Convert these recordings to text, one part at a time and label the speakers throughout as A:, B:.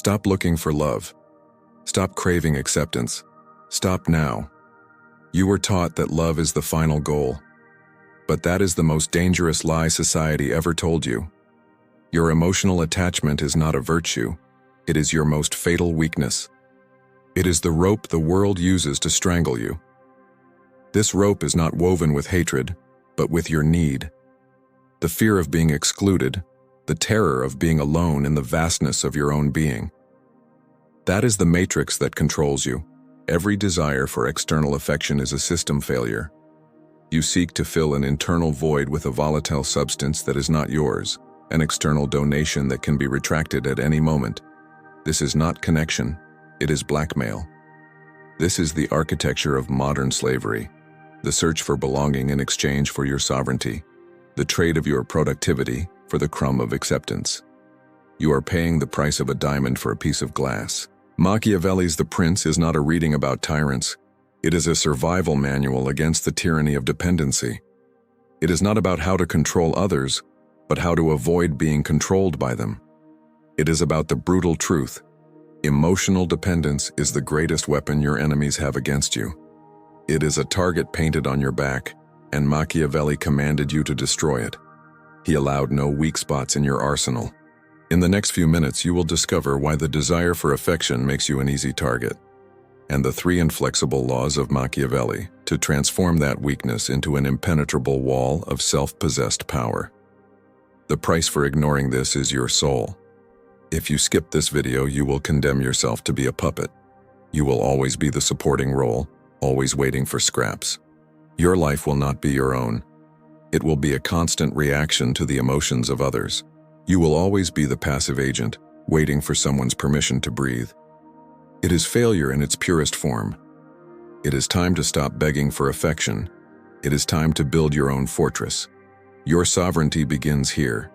A: Stop looking for love. Stop craving acceptance. Stop now. You were taught that love is the final goal. But that is the most dangerous lie society ever told you. Your emotional attachment is not a virtue. It is your most fatal weakness. It is the rope the world uses to strangle you. This rope is not woven with hatred, but with your need. The fear of being excluded, the terror of being alone in the vastness of your own being. That is the matrix that controls you. Every desire for external affection is a system failure. You seek to fill an internal void with a volatile substance that is not yours, an external donation that can be retracted at any moment. This is not connection, it is blackmail. This is the architecture of modern slavery, the search for belonging in exchange for your sovereignty, the trade of your productivity for the crumb of acceptance. You are paying the price of a diamond for a piece of glass. Machiavelli's The Prince is not a reading about tyrants. It is a survival manual against the tyranny of dependency. It is not about how to control others, but how to avoid being controlled by them. It is about the brutal truth. Emotional dependence is the greatest weapon your enemies have against you. It is a target painted on your back, and Machiavelli commanded you to destroy it. He allowed no weak spots in your arsenal. In the next few minutes, you will discover why the desire for affection makes you an easy target, and the 3 inflexible laws of Machiavelli to transform that weakness into an impenetrable wall of self-possessed power. The price for ignoring this is your soul. If you skip this video, you will condemn yourself to be a puppet. You will always be the supporting role, always waiting for scraps. Your life will not be your own. It will be a constant reaction to the emotions of others. You will always be the passive agent, waiting for someone's permission to breathe. It is failure in its purest form. It is time to stop begging for affection. It is time to build your own fortress. Your sovereignty begins here.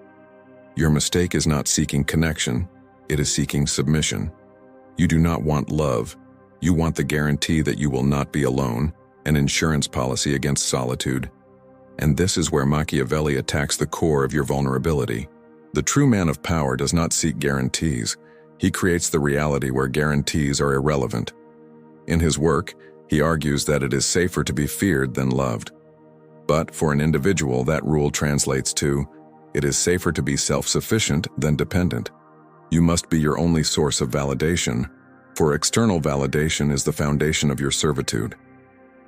A: Your mistake is not seeking connection, it is seeking submission. You do not want love. You want the guarantee that you will not be alone, an insurance policy against solitude. And this is where Machiavelli attacks the core of your vulnerability. The true man of power does not seek guarantees. He creates the reality where guarantees are irrelevant. In his work, he argues that it is safer to be feared than loved. But for an individual, that rule translates to, it is safer to be self-sufficient than dependent. You must be your only source of validation, for external validation is the foundation of your servitude.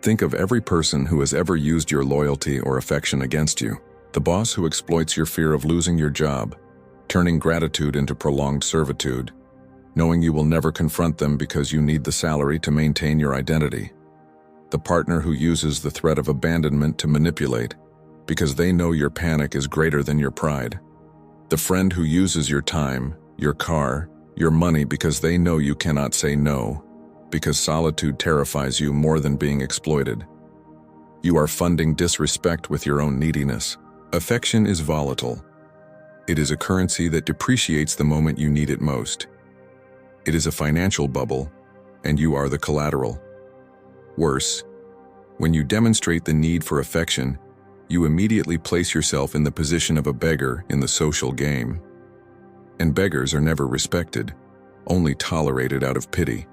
A: Think of every person who has ever used your loyalty or affection against you. The boss who exploits your fear of losing your job, turning gratitude into prolonged servitude, knowing you will never confront them because you need the salary to maintain your identity. The partner who uses the threat of abandonment to manipulate, because they know your panic is greater than your pride. The friend who uses your time, your car, your money because they know you cannot say no, because solitude terrifies you more than being exploited. You are funding disrespect with your own neediness. Affection is volatile. It is a currency that depreciates the moment you need it most. It is a financial bubble, and you are the collateral. Worse, when you demonstrate the need for affection, you immediately place yourself in the position of a beggar in the social game. And beggars are never respected, only tolerated out of pity.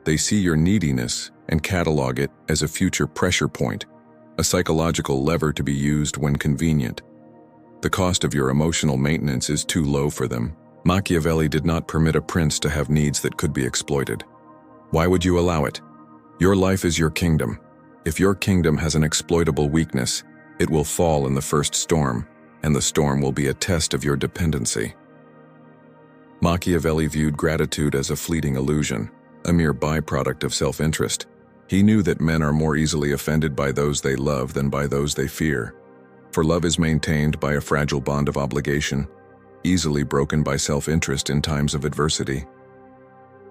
A: They see your neediness and catalog it as a future pressure point, a psychological lever to be used when convenient. The cost of your emotional maintenance is too low for them. Machiavelli did not permit a prince to have needs that could be exploited. Why would you allow it? Your life is your kingdom. If your kingdom has an exploitable weakness, it will fall in the first storm, and the storm will be a test of your dependency. Machiavelli viewed gratitude as a fleeting illusion, a mere byproduct of self-interest. He knew that men are more easily offended by those they love than by those they fear. For love is maintained by a fragile bond of obligation, easily broken by self-interest in times of adversity.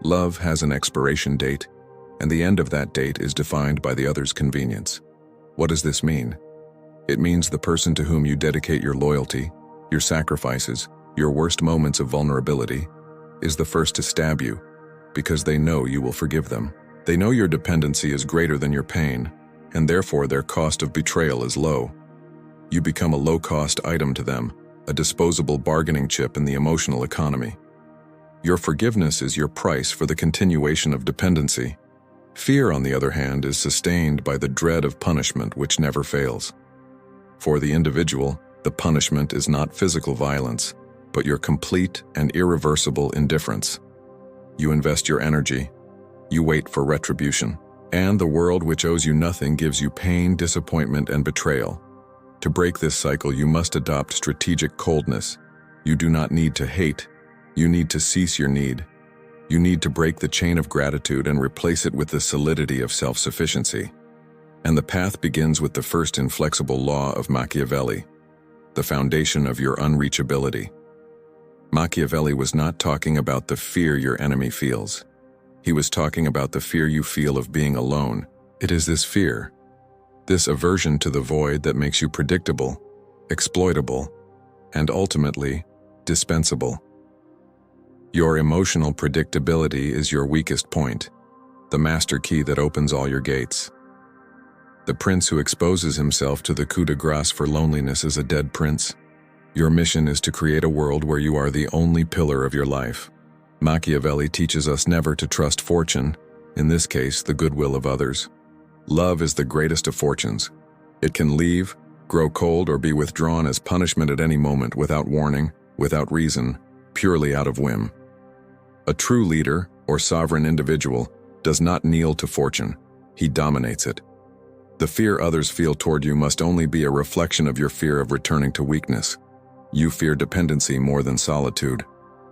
A: Love has an expiration date, and the end of that date is defined by the other's convenience. What does this mean? It means the person to whom you dedicate your loyalty, your sacrifices, your worst moments of vulnerability, is the first to stab you, because they know you will forgive them. They know your dependency is greater than your pain, and therefore their cost of betrayal is low. You become a low-cost item to them, a disposable bargaining chip in the emotional economy. Your forgiveness is your price for the continuation of dependency. Fear, on the other hand, is sustained by the dread of punishment which never fails. For the individual, the punishment is not physical violence, but your complete and irreversible indifference. You invest your energy, you wait for retribution, and the world which owes you nothing gives you pain, disappointment, and betrayal. To break this cycle, you must adopt strategic coldness. You do not need to hate, you need to cease your need. You need to break the chain of gratitude and replace it with the solidity of self-sufficiency. And the path begins with the first inflexible law of Machiavelli, the foundation of your unreachability. Machiavelli was not talking about the fear your enemy feels. He was talking about the fear you feel of being alone. It is this fear, this aversion to the void, that makes you predictable, exploitable, and ultimately, dispensable. Your emotional predictability is your weakest point, the master key that opens all your gates. The prince who exposes himself to the coup de grace for loneliness is a dead prince. Your mission is to create a world where you are the only pillar of your life. Machiavelli teaches us never to trust fortune, in this case, the goodwill of others. Love is the greatest of fortunes. It can leave, grow cold, or be withdrawn as punishment at any moment without warning, without reason, purely out of whim. A true leader, or sovereign individual, does not kneel to fortune. He dominates it. The fear others feel toward you must only be a reflection of your fear of returning to weakness. You fear dependency more than solitude.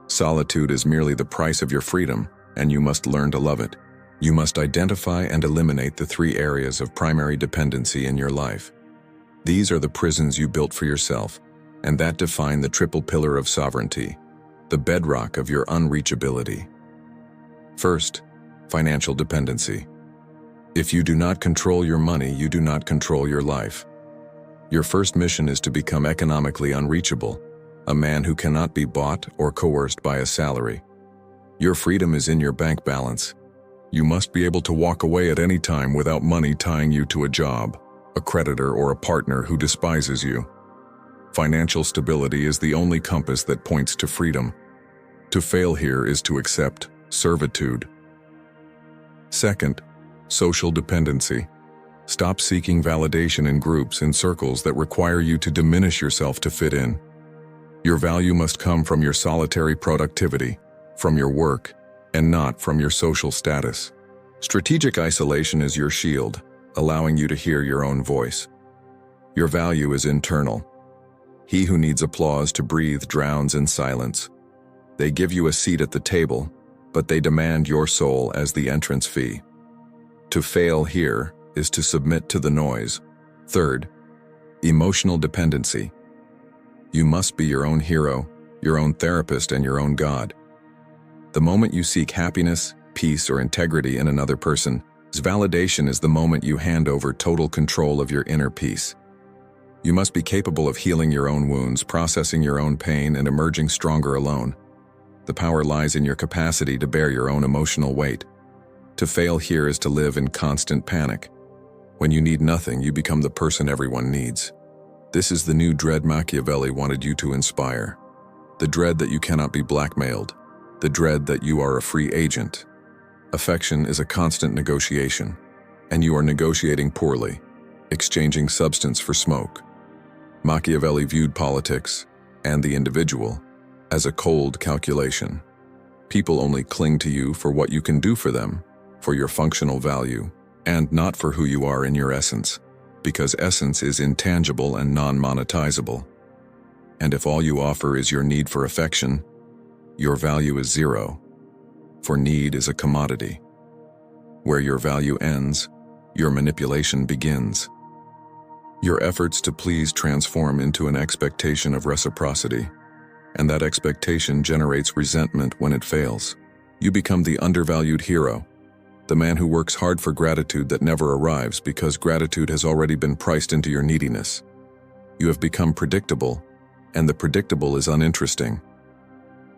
A: Solitude is merely the price of your freedom, and you must learn to love it. You must identify and eliminate the 3 areas of primary dependency in your life. These are the prisons you built for yourself, and that define the triple pillar of sovereignty, the bedrock of your unreachability. First, financial dependency. If you do not control your money, you do not control your life. Your first mission is to become economically unreachable, a man who cannot be bought or coerced by a salary. Your freedom is in your bank balance. You must be able to walk away at any time without money tying you to a job, a creditor, or a partner who despises you. Financial stability is the only compass that points to freedom. To fail here is to accept servitude. Second, social dependency. Stop seeking validation in groups and circles that require you to diminish yourself to fit in. Your value must come from your solitary productivity, from your work, and not from your social status. Strategic isolation is your shield, allowing you to hear your own voice. Your value is internal. He who needs applause to breathe drowns in silence. They give you a seat at the table, but they demand your soul as the entrance fee. To fail here is to submit to the noise. Third, emotional dependency. You must be your own hero, your own therapist, and your own God. The moment you seek happiness, peace, or integrity in another person's validation is the moment you hand over total control of your inner peace. You must be capable of healing your own wounds, processing your own pain, and emerging stronger alone. The power lies in your capacity to bear your own emotional weight. To fail here is to live in constant panic. When you need nothing, you become the person everyone needs. This is the new dread Machiavelli wanted you to inspire. The dread that you cannot be blackmailed. The dread that you are a free agent. Affection is a constant negotiation, and you are negotiating poorly, exchanging substance for smoke. Machiavelli viewed politics, and the individual, as a cold calculation. People only cling to you for what you can do for them, for your functional value, and not for who you are in your essence, because essence is intangible and non-monetizable. And if all you offer is your need for affection, your value is zero, for need is a commodity. Where your value ends, your manipulation begins. Your efforts to please transform into an expectation of reciprocity, and that expectation generates resentment when it fails. You become the undervalued hero, the man who works hard for gratitude that never arrives because gratitude has already been priced into your neediness. You have become predictable, and the predictable is uninteresting.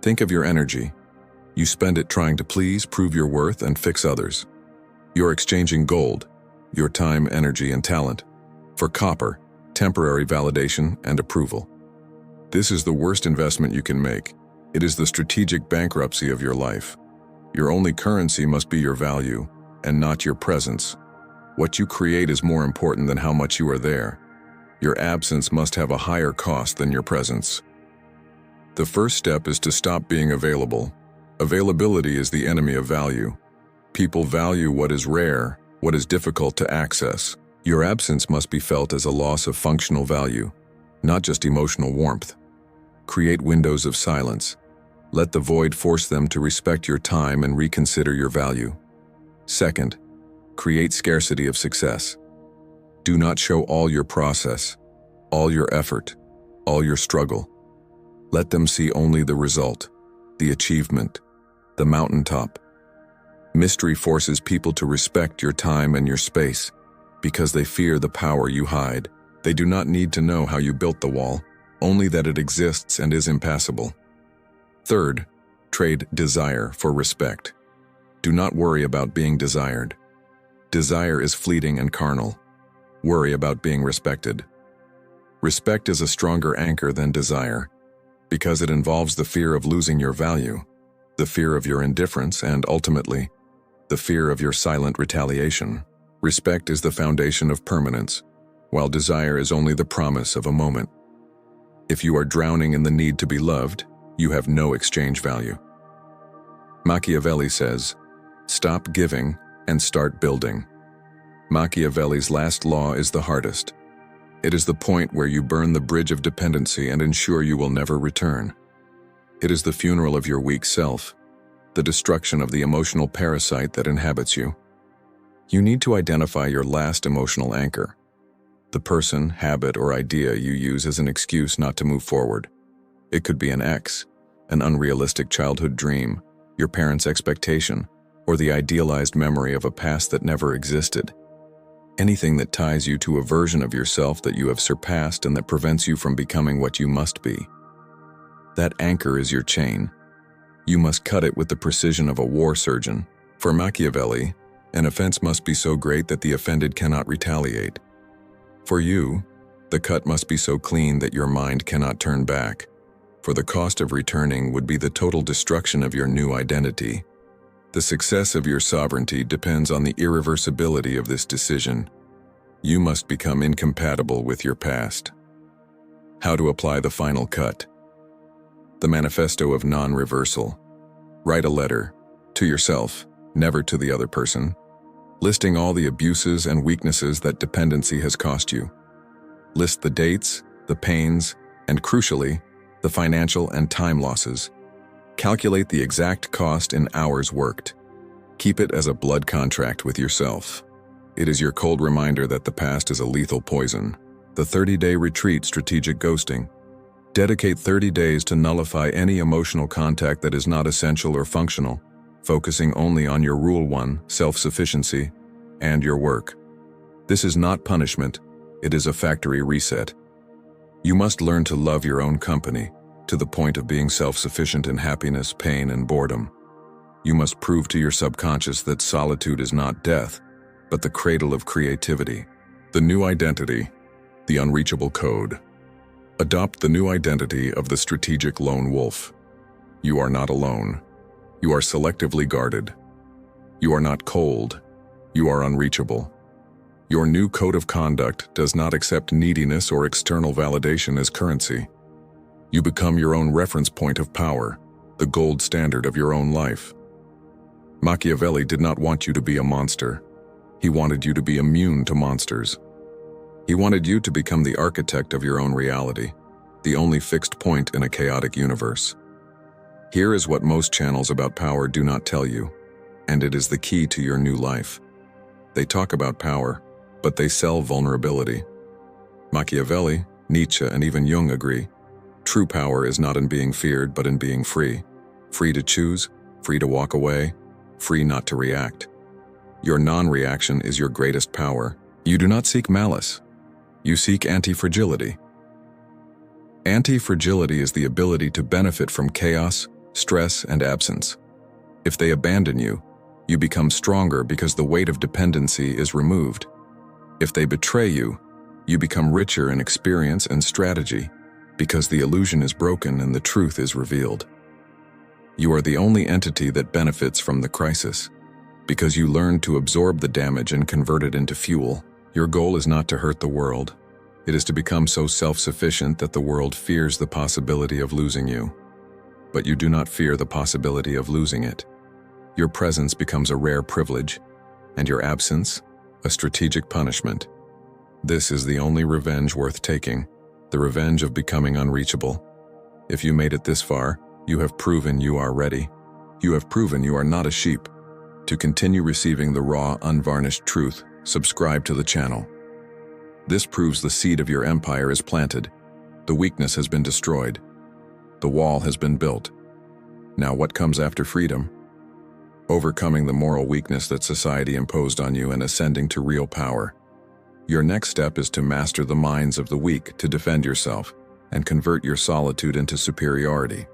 A: Think of your energy. You spend it trying to please, prove your worth, and fix others. You're exchanging gold, your time, energy, and talent, for copper, temporary validation and approval. This is the worst investment you can make. It is the strategic bankruptcy of your life. Your only currency must be your value, and not your presence. What you create is more important than how much you are there. Your absence must have a higher cost than your presence. The first step is to stop being available. Availability is the enemy of value. People value what is rare, what is difficult to access. Your absence must be felt as a loss of functional value, not just emotional warmth. Create windows of silence. Let the void force them to respect your time and reconsider your value. Second, create scarcity of success. Do not show all your process, all your effort, all your struggle. Let them see only the result, the achievement, the mountaintop. Mystery forces people to respect your time and your space because they fear the power you hide. They do not need to know how you built the wall, only that it exists and is impassable. Third, trade desire for respect. Do not worry about being desired. Desire is fleeting and carnal. Worry about being respected. Respect is a stronger anchor than desire, because it involves the fear of losing your value, the fear of your indifference, and ultimately, the fear of your silent retaliation. Respect is the foundation of permanence, while desire is only the promise of a moment. If you are drowning in the need to be loved, you have no exchange value. Machiavelli says, "Stop giving and start building." Machiavelli's last law is the hardest. It is the point where you burn the bridge of dependency and ensure you will never return. It is the funeral of your weak self, the destruction of the emotional parasite that inhabits you. You need to identify your last emotional anchor, the person, habit, or idea you use as an excuse not to move forward. It could be an ex, an unrealistic childhood dream, your parents' expectation, or the idealized memory of a past that never existed. Anything that ties you to a version of yourself that you have surpassed and that prevents you from becoming what you must be. That anchor is your chain. You must cut it with the precision of a war surgeon. For Machiavelli, an offense must be so great that the offended cannot retaliate. For you, the cut must be so clean that your mind cannot turn back. For the cost of returning would be the total destruction of your new identity. The success of your sovereignty depends on the irreversibility of this decision. You must become incompatible with your past. How to apply the final cut. The manifesto of non-reversal. Write a letter, to yourself, never to the other person, listing all the abuses and weaknesses that dependency has cost you. List the dates, the pains, and crucially, the financial and time losses. Calculate the exact cost in hours worked. Keep it as a blood contract with yourself. It is your cold reminder that the past is a lethal poison. The 30-day retreat strategic ghosting. Dedicate 30 days to nullify any emotional contact that is not essential or functional, focusing only on your Rule 1, self-sufficiency, and your work. This is not punishment, it is a factory reset. You must learn to love your own company, to the point of being self-sufficient in happiness, pain, and boredom. You must prove to your subconscious that solitude is not death, but the cradle of creativity. The new identity, the unreachable code. Adopt the new identity of the strategic lone wolf. You are not alone. You are selectively guarded. You are not cold. You are unreachable. Your new code of conduct does not accept neediness or external validation as currency. You become your own reference point of power, the gold standard of your own life. Machiavelli did not want you to be a monster. He wanted you to be immune to monsters. He wanted you to become the architect of your own reality, the only fixed point in a chaotic universe. Here is what most channels about power do not tell you, and it is the key to your new life. They talk about power, but they sell vulnerability. Machiavelli, Nietzsche, and even Jung agree. True power is not in being feared, but in being free. Free to choose, free to walk away, free not to react. Your non-reaction is your greatest power. You do not seek malice. You seek anti-fragility. Anti-fragility is the ability to benefit from chaos, stress, and absence. If they abandon you, you become stronger because the weight of dependency is removed. If they betray you, you become richer in experience and strategy because the illusion is broken and the truth is revealed. You are the only entity that benefits from the crisis. Because you learned to absorb the damage and convert it into fuel, your goal is not to hurt the world. It is to become so self-sufficient that the world fears the possibility of losing you. But you do not fear the possibility of losing it. Your presence becomes a rare privilege, and your absence, a strategic punishment. This is the only revenge worth taking, the revenge of becoming unreachable. If you made it this far, you have proven you are ready. You have proven you are not a sheep. To continue receiving the raw, unvarnished truth, subscribe to the channel. This proves the seed of your empire is planted. The weakness has been destroyed. The wall has been built. Now what comes after freedom? Overcoming the moral weakness that society imposed on you and ascending to real power. Your next step is to master the minds of the weak to defend yourself and convert your solitude into superiority.